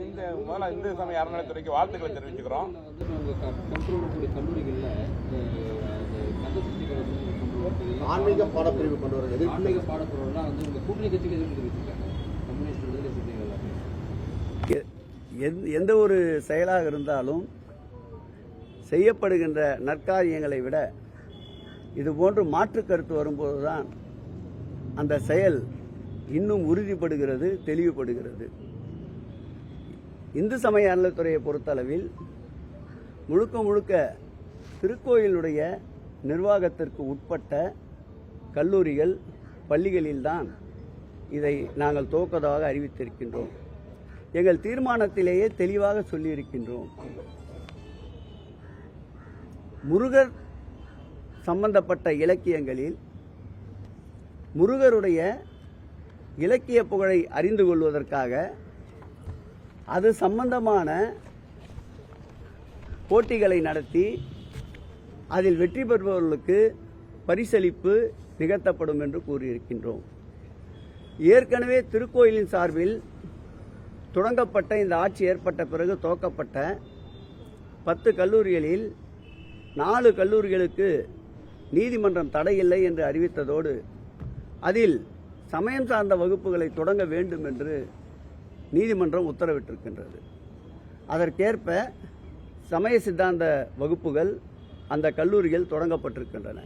இந்த முதல்ல இந்து சமய அறநிலையத்துறைக்கு வாழ்த்துக்களை தெரிவிச்சுக்கிறோம். ஆன்மீக பாடப்பிரிவு கொண்டு வருகிறது. ஆன்மீக பாடப்பிரிவுலாம் வந்து உங்க கூட்டணி கட்சிக்கு எதிர்ப்பு தெரிவிச்சிருக்காங்க. கம்யூனிஸ்ட் விடுதலை சிறுத்தைகள் எந்த ஒரு செயலாக இருந்தாலும் செய்யப்படுகின்ற நற்காரியங்களை விட இதுபோன்று மாற்று கருத்து வரும்போதுதான் அந்த செயல் இன்னும் உறுதிப்படுகிறது, தெளிவுபடுகிறது. இந்து சமய அறநிலையத்துறையை பொறுத்தளவில் முழுக்க முழுக்க திருக்கோயிலுடைய நிர்வாகத்திற்கு உட்பட்ட கல்லூரிகள், பள்ளிகளில்தான் இதை நாங்கள் துவக்கதாக அறிவித்திருக்கின்றோம். எங்கள் தீர்மானத்திலேயே தெளிவாக சொல்லியிருக்கின்றோம். முருகர் சம்பந்தப்பட்ட இலக்கியங்களில் முருகருடைய இலக்கிய புகழை அறிந்து கொள்வதற்காக அது சம்பந்தமான போட்டிகளை நடத்தி அதில் வெற்றி பெறுபவர்களுக்கு பரிசளிப்பு நிகழ்த்தப்படும் என்று கூறியிருக்கின்றோம். ஏற்கனவே திருக்கோயிலின் சார்பில் தொடங்கப்பட்ட இந்த ஆட்சி ஏற்பட்ட பிறகு துவக்கப்பட்ட 10 கல்லூரிகளில் 4 கல்லூரிகளுக்கு நீதிமன்றம் தடையில்லை என்று அறிவித்ததோடு அதில் சமயம் சார்ந்த வகுப்புகளை தொடங்க வேண்டும் என்று நீதிமன்றம் உத்தரவிட்டிருக்கின்றது. அதற்கேற்ப சமய சித்தாந்த வகுப்புகள் அந்த கல்லூரிகள் தொடங்கப்பட்டிருக்கின்றன.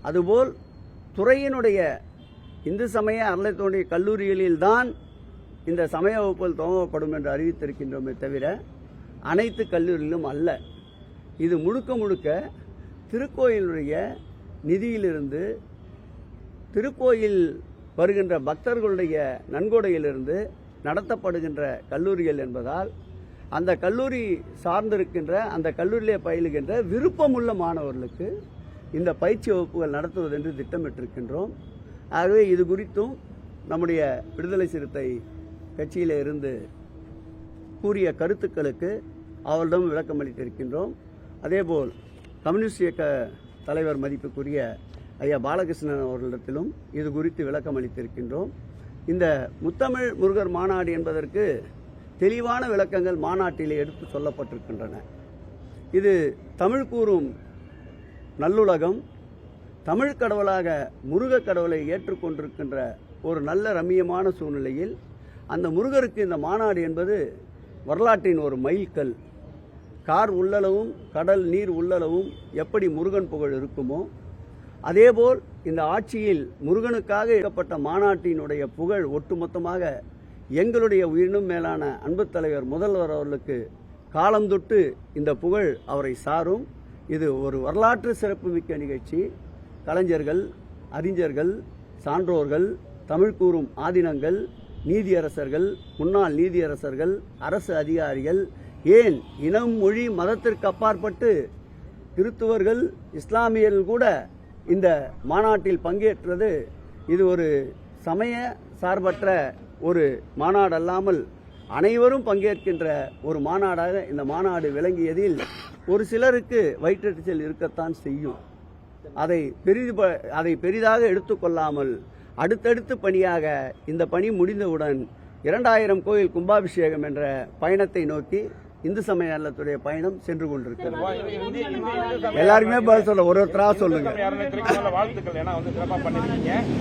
அதுபோல் துறையினுடைய இந்து சமய அறநிலையத்துறை கல்லூரிகளில்தான் இந்த சமய வகுப்புகள் துவங்கப்படும் என்று அறிவித்திருக்கின்றோமே தவிர அனைத்து கல்லூரிகளிலும் அல்ல. இது முழுக்க முழுக்க திருக்கோயிலுடைய நிதியிலிருந்து, திருக்கோயில் வருகின்ற பக்தர்களுடைய நன்கொடையிலிருந்து நடத்தப்படுகின்ற கல்லூரிகள் என்பதால் அந்த கல்லூரி சார்ந்திருக்கின்ற, அந்த கல்லூரியிலே பயிலுகின்ற விருப்பமுள்ள மாணவர்களுக்கு இந்த பயிற்சி வகுப்புகள் நடத்துவது என்று திட்டமிட்டிருக்கின்றோம். ஆகவே இது குறித்தும் நம்முடைய விடுதலை சிறுத்தை கட்சியிலே இருந்து கூறிய கருத்துக்களுக்கு அவரிடம் விளக்கம் அளித்திருக்கின்றோம். அதேபோல் கம்யூனிஸ்ட் இயக்க தலைவர் மதிப்புக்குரிய ஐயா பாலகிருஷ்ணன் அவர்களிடத்திலும் இது குறித்து விளக்கம் அளித்திருக்கின்றோம். இந்த முத்தமிழ் முருகர் மாநாடு என்பதற்கு தெளிவான விளக்கங்கள் மாநாட்டிலே எடுத்து சொல்லப்பட்டிருக்கின்றன. இது தமிழ் கூறும் நல்லுலகம், தமிழ் கடவுளாக முருக கடவுளை ஏற்றுக்கொண்டிருக்கின்ற ஒரு நல்ல ரம்மியமான சூழ்நிலையில் அந்த முருகருக்கு இந்த மாநாடு என்பது வரலாற்றின் ஒரு மைல்கல். கார் உள்ளளவும் கடல் நீர் உள்ளளவும் எப்படி முருகன் புகழ் இருக்குமோ அதேபோல் இந்த ஆட்சியில் முருகனுக்காக இடப்பட்ட மாநாட்டினுடைய புகழ் ஒட்டுமொத்தமாக எங்களுடைய உயிரினும் மேலான அன்பு தலைவர் முதல்வர் அவர்களுக்கு காலம் தொட்டு இந்த புகழ் அவரை சாரும். இது ஒரு வரலாற்று சிறப்புமிக்க நிகழ்ச்சி. கலைஞர்கள், அறிஞர்கள், சான்றோர்கள், தமிழ் கூறும் ஆதீனங்கள், நீதியரசர்கள், முன்னாள் நீதியரசர்கள், அரசு அதிகாரிகள், ஏன் இனம், மொழி, மதத்திற்கு அப்பாற்பட்டு கிறிஸ்துவர்கள், இஸ்லாமியர்கள் கூட இந்த மாநாட்டில் பங்கேற்றது இது ஒரு சமய சார்பற்ற ஒரு மாநாடு அல்லாமல் அனைவரும் பங்கேற்கின்ற ஒரு மாநாடாக இந்த மாநாடு விளங்கியதில் ஒரு சிலருக்கு வயிற்றெரிச்சல் இருக்கத்தான் செய்யும். அதை பெரிதாக எடுத்துக்கொள்ளாமல் அடுத்தடுத்து பணியாக இந்த பணி முடிந்தவுடன் 2000 கோயில் கும்பாபிஷேகம் என்ற பயணத்தை நோக்கி இந்து சமய அறநிலையத்துடைய பயணம் சென்று கொண்டிருக்கிறது. எல்லாருமே பதில் சொல்ல ஒருத்தரா சொல்லுங்க.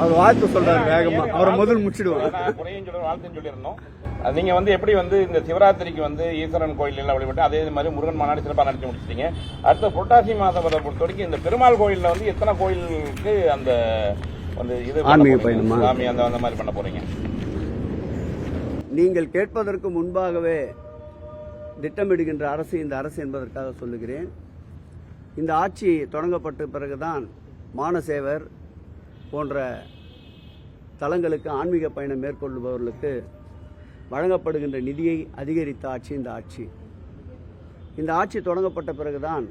அவர் வாழ்த்து சொல்றாரு வேகமா, அவர் முதல் முடிச்சிடுவாங்க. நீங்க எப்படி இந்த சிவராத்திரிக்கு ஈஸ்வரன் கோயில் வழிபட்டு அதே மாதிரி முருகன் மாநாடு சிறப்பாக நடத்தி முடிச்சிட்டீங்க. அடுத்த புரட்டாசி மாதம் பொறுத்த வரைக்கும் இந்த பெருமாள் கோயில்ல எத்தனை கோயிலுக்கு அந்த இது ஆன்மீக பயணமா அந்த மாதிரி பண்ண போறீங்க? நீங்கள் கேட்பதற்கு முன்பாகவே திட்டமிடுகின்ற அரசு இந்த அரசு என்பதற்காக சொல்லுகிறேன். இந்த ஆட்சி தொடங்கப்பட்ட பிறகுதான் மானசேவர் போன்ற தலங்களுக்கு ஆன்மீக பயணம் மேற்கொள்பவர்களுக்கு வழங்கப்படுகின்ற நிதியை அதிகரித்த ஆட்சி இந்த ஆட்சி. இந்த ஆட்சி தொடங்கப்பட்ட பிறகுதான்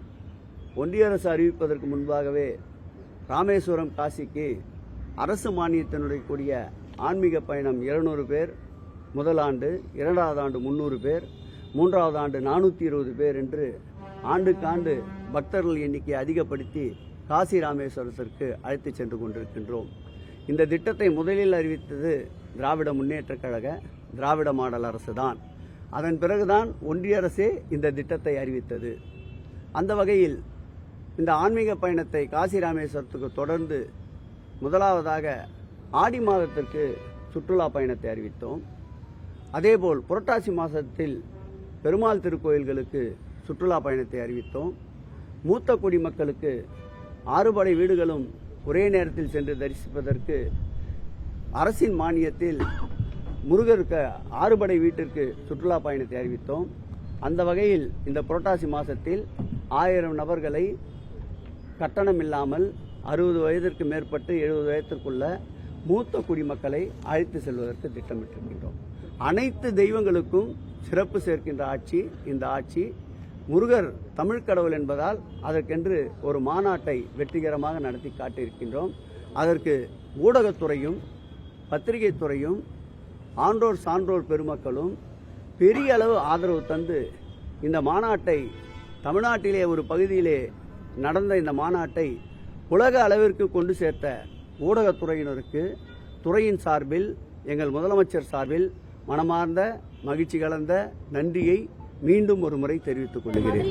ஒன்றிய அரசு அறிவிப்பதற்கு முன்பாகவே ராமேஸ்வரம், காசிக்கு அரசு மானியத்தினுடைய கூடிய ஆன்மீக பயணம் 200 பேர் முதல் ஆண்டு, 2வது ஆண்டு 300 பேர், 3வது ஆண்டு 420 பேர் என்று ஆண்டுக்காண்டு பக்தர்கள் எண்ணிக்கையை அதிகப்படுத்தி காசி ராமேஸ்வரத்திற்கு அழைத்து சென்று கொண்டிருக்கின்றோம். இந்த திட்டத்தை முதலில் அறிவித்தது திராவிட முன்னேற்றக் கழக திராவிட மாடல் அரசு தான். அதன் பிறகுதான் ஒன்றிய அரசே இந்த திட்டத்தை அறிவித்தது. அந்த வகையில் இந்த ஆன்மீக பயணத்தை காசி ராமேஸ்வரத்துக்கு தொடர்ந்து முதலாவதாக ஆடி மாதத்திற்கு சுற்றுலா பயணத்தை அறிவித்தோம். அதேபோல் புரட்டாசி மாதத்தில் பெருமாள் திருக்கோயில்களுக்கு சுற்றுலா பயணத்தை அறிவித்தோம். மூத்த குடிமக்களுக்கு 6 படை வீடுகளும் ஒரே நேரத்தில் சென்று தரிசிப்பதற்கு அரசின் மானியத்தில் முருகருக்கு 6 படை வீட்டிற்கு சுற்றுலா பயணத்தை அறிவித்தோம். அந்த வகையில் இந்த புரட்டாசி மாதத்தில் 1000 நபர்களை கட்டணம் இல்லாமல் 60 வயதிற்கு மேற்பட்டு 70 வயதிற்குள்ள மூத்த குடிமக்களை அழைத்து செல்வதற்கு திட்டமிட்டிருக்கின்றோம். அனைத்து தெய்வங்களுக்கும் சிறப்பு சேர்க்கின்ற ஆட்சி இந்த ஆட்சி. முருகர் தமிழ் கடவுள் என்பதால் அதற்கென்று ஒரு மாநாட்டை வெற்றிகரமாக நடத்தி காட்டியிருக்கின்றோம். அதற்கு ஊடகத்துறையும் பத்திரிகை துறையும் ஆன்றோர் சான்றோர் பெருமக்களும் பெரிய அளவு ஆதரவு தந்து இந்த மாநாட்டை தமிழ்நாட்டிலே ஒரு பகுதியிலே நடந்த இந்த மாநாட்டை உலக அளவிற்கு கொண்டு சேர்த்த ஊடகத்துறையினருக்கு துறையின் சார்பில் எங்கள் முதலமைச்சர் சார்பில் மனமார்ந்த மகிழ்ச்சி கலந்த நன்றியை மீண்டும் ஒரு முறை தெரிவித்துக் கொள்கிறேன்.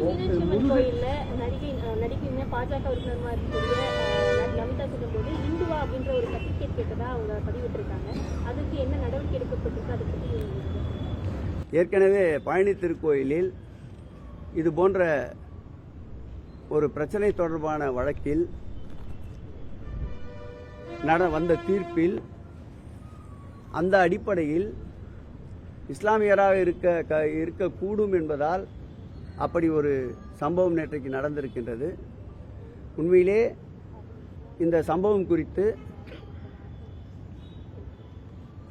பாஜக நமிதா சொல்லும்போது இந்துவா அப்படின்ற ஒரு சர்டிபிகேட் கேட்டதா அவங்க பதிவிட்டிருக்காங்க. அதுக்கு என்ன நடவடிக்கை எடுக்கப்பட்டிருக்கு அதை பற்றி ஏற்கனவே பழனி திருக்கோயிலில் இது போன்ற ஒரு பிரச்சனை தொடர்பான வழக்கில் வந்த தீர்ப்பில் அந்த அடிப்படையில் இஸ்லாமியராக இருக்கக்கூடும் என்பதால் அப்படி ஒரு சம்பவம் நேற்றைக்கு நடந்திருக்கின்றது. உண்மையிலே இந்த சம்பவம் குறித்து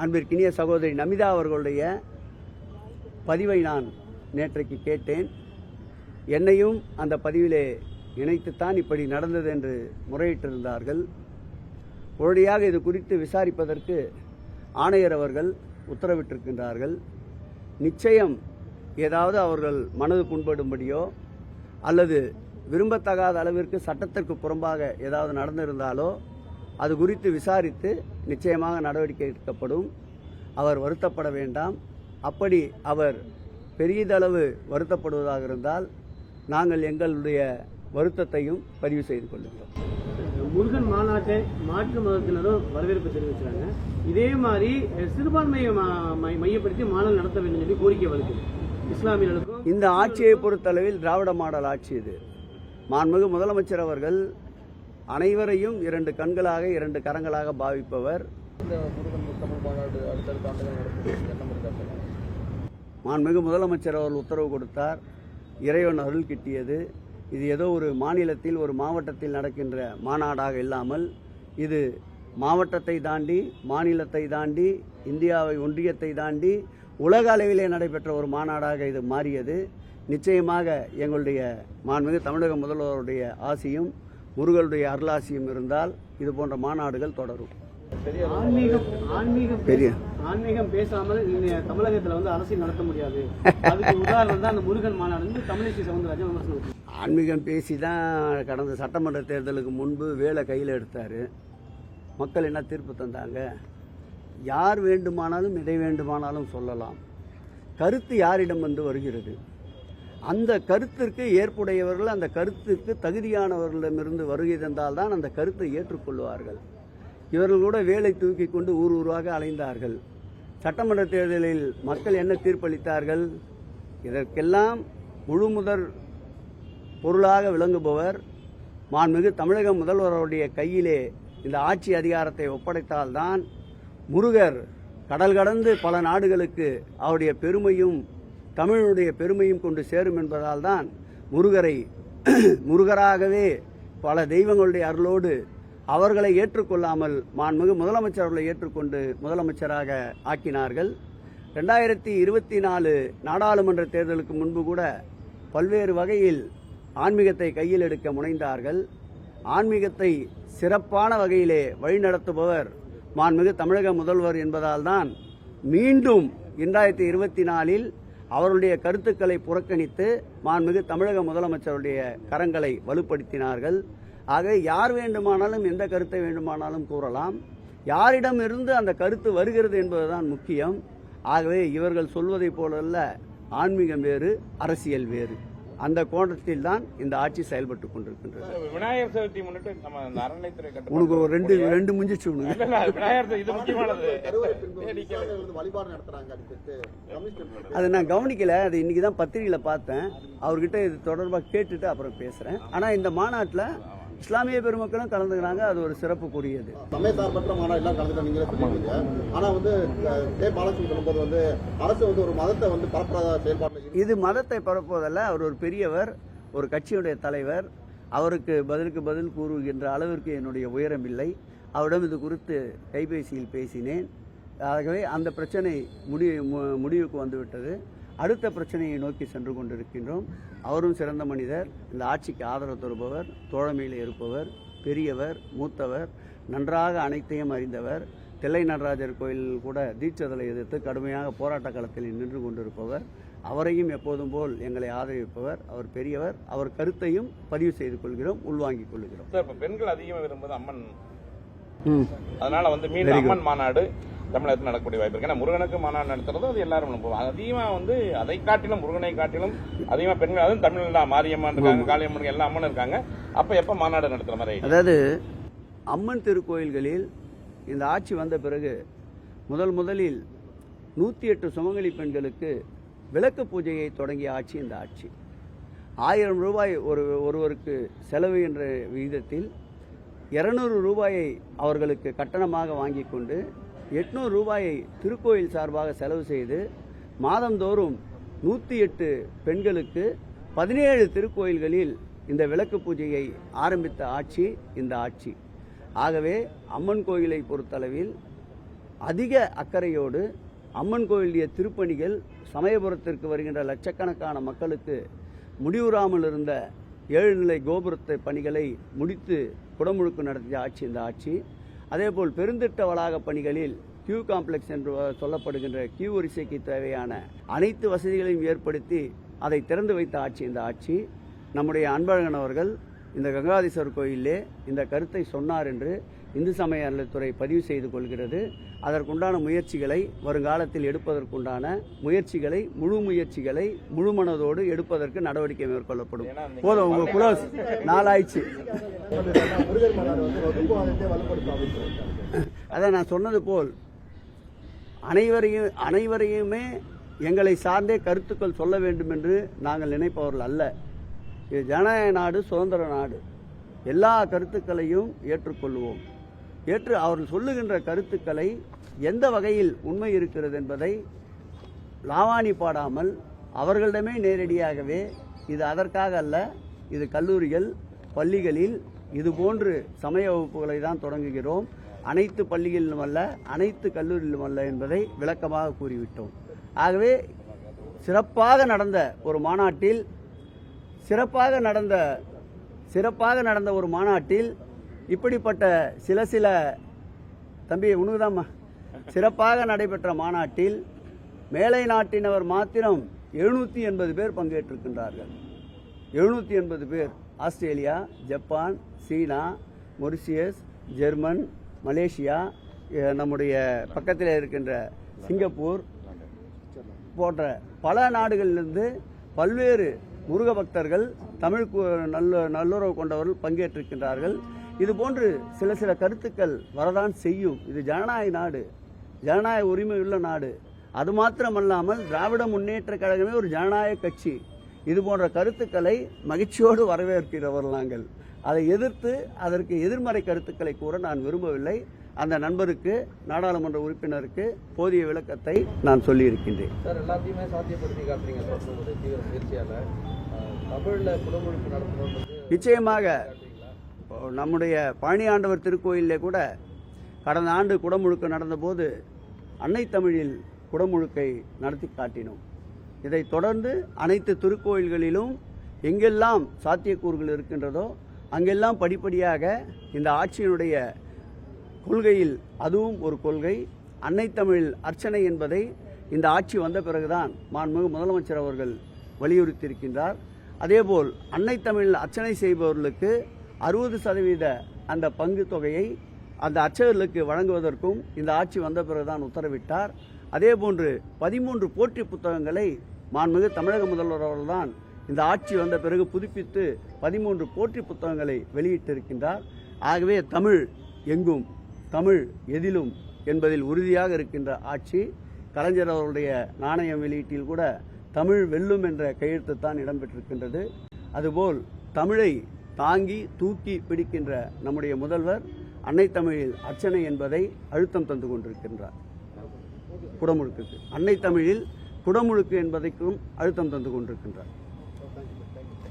அன்பிற்கினிய சகோதரி நமிதா அவர்களுடைய பதிவை நான் நேற்றைக்கு கேட்டேன். என்னையும் அந்த பதிவிலே இணைத்துத்தான் இப்படி நடந்தது என்று முறையிட்டிருந்தார்கள். உடனடியாக இது குறித்து விசாரிப்பதற்கு ஆணையர் அவர்கள் உத்தரவிட்டிருக்கின்றார்கள். நிச்சயம் ஏதாவது அவர்கள் மனது புண்படும்படியோ அல்லது விரும்பத்தகாத அளவிற்கு சட்டத்திற்கு புறம்பாக ஏதாவது நடந்திருந்தாலோ அது குறித்து விசாரித்து நிச்சயமாக நடவடிக்கை எடுக்கப்படும். அவர் வருத்தப்பட வேண்டாம். அப்படி அவர் பெரியதளவு வருத்தப்படுவதாக இருந்தால் நாங்கள் எங்களுடைய வருத்தத்தையும் பதிவு செய்து கொள்கிறோம். முருகன் மாநாட்டை மாற்று மதத்தினரும் வரவேற்பு தெரிவிக்கிறாங்க. இதே மாதிரி சிறுபான்மையை மையப்படுத்தி மாநாடு நடத்த வேண்டும் சொல்லி கோரிக்கை வருது இஸ்லாமியர்களுக்கும். இந்த ஆட்சியை பொறுத்தளவில் திராவிட மாடல் ஆட்சி இது. மாண்புமிகு முதலமைச்சர் அவர்கள் அனைவரையும் 2 கண்களாக 2 கரங்களாக பாவிப்பவர். இந்த முருகன் தமிழ் மாநாடு அடுத்தடுத்த ஆண்டுகள் நடக்கும். மாண்புமிகு முதலமைச்சர் அவர்கள் உத்தரவு கொடுத்தார். இறைவன் அருள் கிட்டியது. இது ஏதோ ஒரு மாநிலத்தில் ஒரு மாவட்டத்தில் நடக்கின்ற மாநாடாக இல்லாமல் இது மாவட்டத்தை தாண்டி மாநிலத்தை தாண்டி இந்தியாவை ஒன்றியத்தை தாண்டி உலக அளவிலே நடைபெற்ற ஒரு மாநாடாக இது மாறியது. நிச்சயமாக எங்களுடைய மாண்புமிகு தமிழக முதல்வருடைய ஆசியும் முருகனுடைய அருளாசியும் இருந்தால் இது போன்ற மாநாடுகள் தொடரும். ஆன்மீகம் பேசாமல் தமிழகத்தில் அரசியல் நடத்த முடியாது. அதுக்கு உதாரணம் தான் அந்த முருகன் மாநாடு. தமிழிசை சவுந்தரராஜன் விமர்சனம். ஆன்மீகம் பேசி தான் கடந்த சட்டமன்ற தேர்தலுக்கு முன்பு வேலை கையில் எடுத்தார். மக்கள் என்ன தீர்ப்பு தந்தாங்க? யார் வேண்டுமானாலும் எதை வேண்டுமானாலும் சொல்லலாம். கருத்து யாரிடம் வருகிறது? அந்த கருத்திற்கு ஏற்புடையவர்கள் அந்த கருத்துக்கு தகுதியானவர்களிடமிருந்து வருகை தந்தால்தான் அந்த கருத்தை ஏற்றுக்கொள்வார்கள். இவர்கள் கூட வேலை தூக்கி கொண்டு ஊராக அலைந்தார்கள். சட்டமன்ற தேர்தலில் மக்கள் என்ன தீர்ப்பளித்தார்கள்? இதற்கெல்லாம் முழுமுதற் பொருளாக விளங்குபவர் மாண்புமிகு தமிழக முதல்வருடைய கையிலே இந்த ஆட்சி அதிகாரத்தை ஒப்படைத்தால்தான் முருகர் கடல் கடந்து பல நாடுகளுக்கு அவருடைய பெருமையும் தமிழுடைய பெருமையும் கொண்டு சேரும் என்பதால் தான் முருகரை முருகராகவே பல தெய்வங்களுடைய அருளோடு அவர்களை ஏற்றுக்கொள்ளாமல் மாண்புமிகு முதலமைச்சர் அவர்களை ஏற்றுக்கொண்டு முதலமைச்சராக ஆக்கினார்கள். 2024 நாடாளுமன்ற தேர்தலுக்கு முன்பு கூட பல்வேறு வகையில் ஆன்மீகத்தை கையில் எடுக்க முனைந்தார்கள். ஆன்மீகத்தை சிறப்பான வகையிலே வழிநடத்துபவர் மாண்புமிகு தமிழக முதல்வர் என்பதால் தான் மீண்டும் 2024 அவருடைய கருத்துக்களை புறக்கணித்து மாண்புமிகு தமிழக முதலமைச்சருடைய கரங்களை வலுப்படுத்தினார்கள். ஆக யார் வேண்டுமானாலும் எந்த கருத்தை வேண்டுமானாலும் கூறலாம். யாரிடமிருந்து அந்த கருத்து வருகிறது என்பதுதான் முக்கியம். ஆகவே இவர்கள் சொல்வதைப் போலல்ல, ஆன்மீகம் வேறு, அரசியல் வேறு. அந்த கோணத்தில் தான் இந்த ஆட்சி செயல்பட்டு கொண்டிருக்கின்றது. விநாயகர் சதுர்த்தி முன்னிட்டு நம்ம இந்த அறநிலைத்துறை உனக்கு ஒரு ரெண்டு முஞ்சிச்சு உனக்கு. விநாயகர் சதுர்த்தி இது முக்கியமானது. வழிபாடு நடத்துறாங்க. அதை நான் கவனிக்கல. அது இன்னைக்கு தான் பத்திரிகையில பார்த்தேன். அவர்கிட்ட இது தொடர்பாக கேட்டுட்டு அப்புறம் பேசுறேன். ஆனா இந்த மாநாட்டில் இஸ்லாமிய பெருமக்களும் கலந்துக்கிறாங்க. அது ஒரு சிறப்புக்குரியது. சமயசார்பற்ற மாநாடு எல்லாம் கலந்துட்டு நீங்களே சொல்லிருக்கீங்க. ஆனா பாலகிருஷ்ணன் சொல்லும்போது அரசு ஒரு மதத்தை பரப்புறதா செயல்பாடு. இது மதத்தை பரப்புவதல்ல. அவர் ஒரு பெரியவர், ஒரு கட்சியுடைய தலைவர். அவருக்கு பதிலுக்கு பதில் கூறுகின்ற அளவிற்கு என்னுடைய உயரம் இல்லை. அவரிடம் இது குறித்து கைபேசியில் பேசினேன். ஆகவே அந்த பிரச்சனை முடிவுக்கு வந்துவிட்டது. அடுத்த பிரச்சனையை நோக்கி சென்று கொண்டிருக்கின்றோம். அவரும் சிறந்த மனிதர், இந்த ஆட்சிக்கு ஆதரவு தருபவர், தோழமையில் இருப்பவர், பெரியவர், மூத்தவர், நன்றாக அனைத்தையும் அறிந்தவர். தில்லை நடராஜர் கோயில் கூட தீட்சதலை எதிர்த்து கடுமையாக போராட்ட களத்தில் நின்று கொண்டிருப்பவர். அவரையும் எப்போதும் போல் எங்களை ஆதரிப்பவர். அவர் பெரியவர். அவர் கருத்தையும் பதிவு செய்து கொள்கிறோம், உள்வாங்கிக் கொள்கிறோம். இப்ப பெண்கள் அதிகமாக விரும்புவது அம்மன். அதனால மீண்டும் அம்மன் மாநாடு தமிழகத்தில் நடக்கக்கூடிய வாய்ப்பு இருக்கு. ஏன்னா முருகனுக்கு மாநாடு நடத்துறது அது எல்லாரும் அதிகமா அதை காட்டிலும் முருகனை காட்டிலும் அதிகமா பெண்கள், அதுவும் தமிழ்ல மாரியம்மன் இருக்காங்க, காளியம்மன், எல்லா அம்மன் இருக்காங்க. அப்ப எப்ப மாநாடு நடத்துற மாதிரி? அதாவது அம்மன் திருக்கோயில்களில் இந்த ஆட்சி வந்த பிறகு முதலில் 108 சுமங்கலி பெண்களுக்கு விளக்கு பூஜையை தொடங்கிய ஆட்சி இந்த ஆட்சி. 1000 ரூபாய் ஒருவருக்கு செலவு என்ற விகிதத்தில் 200 ரூபாயை அவர்களுக்கு கட்டணமாக வாங்கி கொண்டு 800 ரூபாயை திருக்கோயில் சார்பாக செலவு செய்து மாதந்தோறும் 108 பெண்களுக்கு 17 திருக்கோயில்களில் இந்த விளக்கு பூஜையை ஆரம்பித்த ஆட்சி இந்த ஆட்சி. ஆகவே அம்மன் கோயிலை பொறுத்தளவில் அதிக அக்கறையோடு அம்மன் கோயிலுடைய திருப்பணிகள், சமயபுரத்திற்கு வருகின்ற லட்சக்கணக்கான மக்களுக்கு முடிவுறாமல் இருந்த 7 நிலை கோபுரத்தை பணிகளை முடித்து குடமுழுக்கு நடத்திய ஆட்சி இந்த ஆட்சி. அதேபோல் பெருந்திட்ட வளாக பணிகளில் கியூ காம்ப்ளெக்ஸ் என்று சொல்லப்படுகின்ற கியூ வரிசைக்கு தேவையான அனைத்து வசதிகளையும் ஏற்படுத்தி அதை திறந்து வைத்த ஆட்சி இந்த ஆட்சி. நம்முடைய அன்பழகன் அவர்கள் இந்த கங்காதீஸ்வரர் கோயிலே இந்த கருத்தை சொன்னார் என்று இந்து சமய அறநிலையத்துறை பதிவு செய்து கொள்கிறது. அதற்குண்டான முயற்சிகளை வருங்காலத்தில் எடுப்பதற்குண்டான முழு முயற்சிகளை முழு மனதோடு எடுப்பதற்கு நடவடிக்கை மேற்கொள்ளப்படும். போதும், உங்க குளோஸ் 4 ஆயிடுச்சு. அதான் நான் சொன்னது போல் அனைவரையுமே எங்களை சார்ந்தே கருத்துக்கள் சொல்ல வேண்டும் என்று நாங்கள் நினைப்பவர்கள் அல்ல. இது ஜனநாயக நாடு, சுதந்திர நாடு. எல்லா கருத்துக்களையும் ஏற்றுக்கொள்வோம். அவர்கள் சொல்லுகின்ற கருத்துக்களை எந்த வகையில் உண்மை இருக்கிறது என்பதை லாவாணி பாடாமல் அவர்களிடமே நேரடியாகவே, இது அதற்காக அல்ல, இது கல்லூரிகள், பள்ளிகளில் இதுபோன்று சமய வகுப்புகளை தான் தொடங்குகிறோம், அனைத்து பள்ளிகளிலும் அல்ல, அனைத்து கல்லூரியிலும் அல்ல என்பதை விளக்கமாக கூறிவிட்டோம். ஆகவே சிறப்பாக நடந்த ஒரு மாநாட்டில் இப்படிப்பட்ட சில தம்பி உனக்குதாம்மா சிறப்பாக நடைபெற்ற மாநாட்டில் மேலை நாட்டினவர் மாத்திரம் 780 பேர் பங்கேற்றிருக்கின்றார்கள். 780 பேர். ஆஸ்திரேலியா, ஜப்பான், சீனா, மொரிஷியஸ், ஜெர்மன், மலேசியா, நம்முடைய பக்கத்தில் இருக்கின்ற சிங்கப்பூர் போன்ற பல நாடுகளிலிருந்து பல்வேறு முருக பக்தர்கள், தமிழ் நல்லுறவு கொண்டவர்கள் பங்கேற்றிருக்கின்றார்கள். இதுபோன்று சில கருத்துக்கள் வரதான் செய்யும். இது ஜனநாயக நாடு, ஜனநாயக உரிமையுள்ள நாடு. அது மாத்திரமல்லாமல் திராவிட முன்னேற்ற கழகமே ஒரு ஜனநாயக கட்சி. இது போன்ற கருத்துக்களை மகிழ்ச்சியோடு வரவேற்கிறவர்கள் நாங்கள். அதை எதிர்த்து அதற்கு எதிர்மறை கருத்துக்களை கூற நான் விரும்பவில்லை. அந்த நண்பருக்கு, நாடாளுமன்ற உறுப்பினருக்கு போதிய விளக்கத்தை நான் சொல்லியிருக்கின்றேன். சார், எல்லாத்தையுமே சாத்தியப்படுத்தி காட்டுறீங்க தீவிர முயற்சியால. தமிழ்ல குடமுழுக்கு நடத்தணும் நிச்சயமாக. நம்முடைய பழனி ஆண்டவர் திருக்கோயிலே கூட கடந்த ஆண்டு குடமுழுக்கு நடந்தபோது அன்னை தமிழில் குடமுழுக்கை நடத்தி காட்டினோம். இதை தொடர்ந்து அனைத்து திருக்கோயில்களிலும் எங்கெல்லாம் சாத்தியக்கூறுகள் இருக்கின்றதோ அங்கெல்லாம் படிப்படியாக இந்த ஆட்சியினுடைய கொள்கையில் அதுவும் ஒரு கொள்கை, அன்னை தமிழ் அர்ச்சனை என்பதை இந்த ஆட்சி வந்த பிறகுதான் மாண்புமிகு முதலமைச்சர் அவர்கள் வலியுறுத்தியிருக்கின்றார். அதேபோல் அன்னை தமிழ் அர்ச்சனை செய்பவர்களுக்கு 60% அந்த பங்கு தொகையை அந்த அர்ச்சகர்களுக்கு வழங்குவதற்கும் இந்த ஆட்சி வந்த பிறகுதான் உத்தரவிட்டார். அதேபோன்று 13 போற்றி புத்தகங்களை மாண்புமிகு தமிழக முதல்வர் அவர்கள்தான் இந்த ஆட்சி வந்த பிறகு புதுப்பித்து 13 போற்றி புத்தகங்களை வெளியிட்டிருக்கின்றார். ஆகவே தமிழ் எங்கும், தமிழ் எதிலும் என்பதில் உறுதியாக இருக்கின்ற ஆட்சி. கலைஞர் அவருடைய நாணயம் வெளியீட்டில் கூட தமிழ் வெல்லும் என்ற கையெழுத்து தான் இடம்பெற்றிருக்கின்றது. அதுபோல் தமிழை தாங்கி தூக்கி பிடிக்கின்ற நம்முடைய முதல்வர் அன்னை தமிழில் அர்ச்சனை என்பதை அழுத்தம் தந்து கொண்டிருக்கின்றார். குடமுழுக்கு, அன்னை தமிழில் குடமுழுக்கு என்பதைக்கும் அழுத்தம் தந்து கொண்டிருக்கின்றார்.